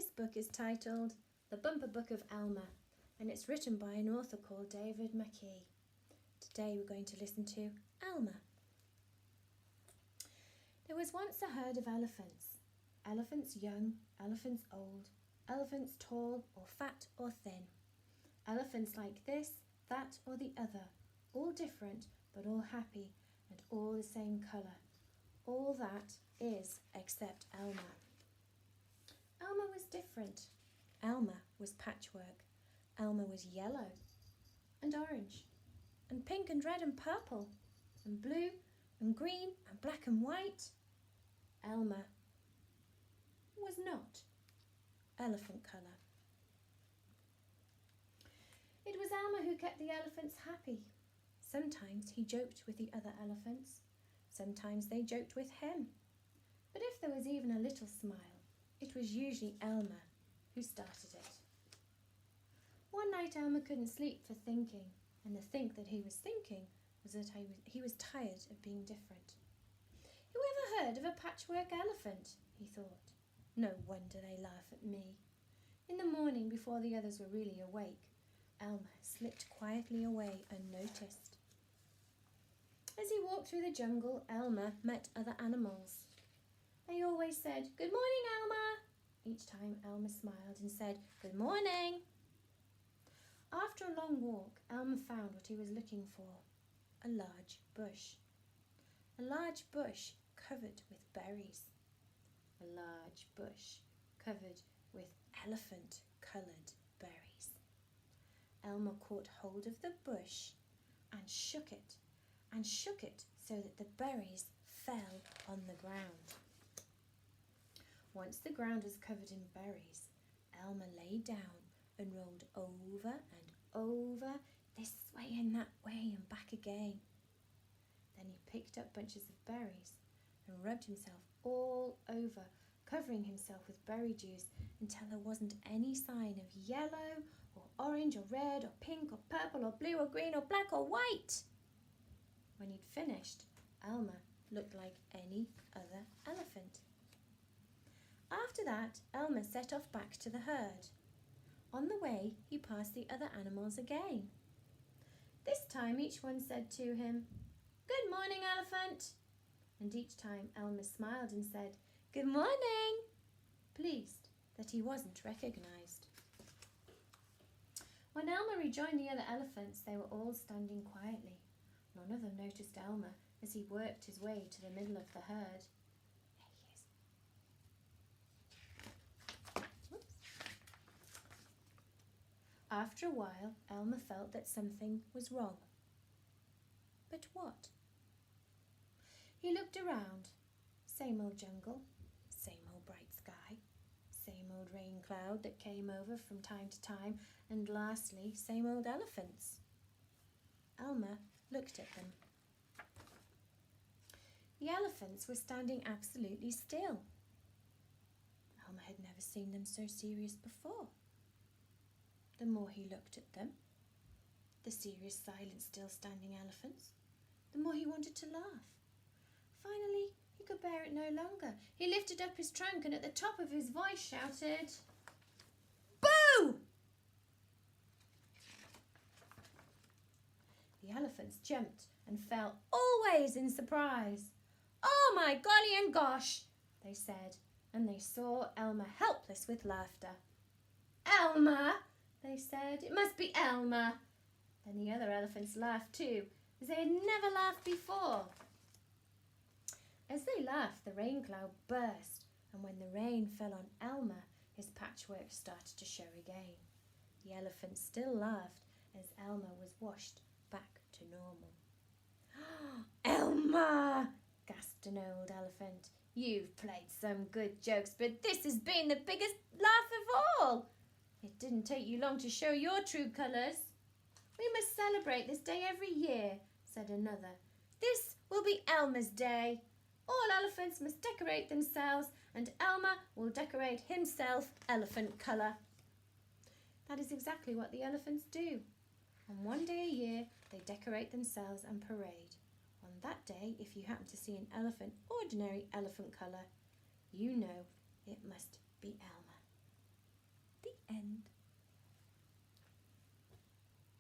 This book is titled The Bumper Book of Elmer, and it's written by an author called David McKee. Today we're going to listen to Elmer. There was once a herd of elephants. Elephants young, elephants old, elephants tall or fat or thin. Elephants like this, that or the other, all different but all happy and all the same colour. All that is except Elmer. Elmer was different. Elmer was patchwork. Elmer was yellow and orange and pink and red and purple and blue and green and black and white. Elmer was not elephant colour. It was Elmer who kept the elephants happy. Sometimes he joked with the other elephants. Sometimes they joked with him. But if there was even a little smile, it was usually Elmer who started it. One night Elmer couldn't sleep for thinking, and the think that he was thinking was that he was tired of being different. Who ever heard of a patchwork elephant? He thought. No wonder they laugh at me. In the morning, before the others were really awake, Elmer slipped quietly away unnoticed. As he walked through the jungle, Elmer met other animals. They always said, "Good morning, Elmer." Each time Elmer smiled and said, "Good morning." After a long walk, Elmer found what he was looking for, a large bush. A large bush covered with berries. A large bush covered with elephant-coloured berries. Elmer caught hold of the bush and shook it so that the berries fell on the ground. Once the ground was covered in berries, Elmer lay down and rolled over and over, this way and that way and back again. Then he picked up bunches of berries and rubbed himself all over, covering himself with berry juice until there wasn't any sign of yellow or orange or red or pink or purple or blue or green or black or white. When he'd finished, Elmer looked like any other elephant. After that, Elmer set off back to the herd. On the way, he passed the other animals again. This time, each one said to him, "Good morning, elephant." And each time, Elmer smiled and said, "Good morning," pleased that he wasn't recognised. When Elmer rejoined the other elephants, they were all standing quietly. None of them noticed Elmer as he worked his way to the middle of the herd. There he is. Whoops. After a while, Elmer felt that something was wrong. But what? He looked around. Same old jungle, same old bright sky, same old rain cloud that came over from time to time, and lastly, same old elephants. Elmer looked at them. The elephants were standing absolutely still. Elmer had never seen them so serious before. The more he looked at them, the serious, silent, still standing elephants, the more he wanted to laugh. Finally, he could bear it no longer. He lifted up his trunk and at the top of his voice shouted, "Boo!" The elephants jumped and fell always in surprise. "Oh my golly and gosh," they said, and they saw Elmer helpless with laughter. "Elmer," they said, "it must be Elmer." Then the other elephants laughed too, as they had never laughed before. As they laughed, the rain cloud burst, and when the rain fell on Elmer, his patchwork started to show again. The elephants still laughed as Elmer was washed back to normal. "Elmer!" gasped an old elephant. "You've played some good jokes, but this has been the biggest laugh of all. It didn't take you long to show your true colours." "We must celebrate this day every year," said another. "This will be Elmer's Day. All elephants must decorate themselves, and Elmer will decorate himself elephant colour." That is exactly what the elephants do. On one day a year, they decorate themselves and parade. On that day, if you happen to see an elephant, ordinary elephant colour, you know it must be Elmer.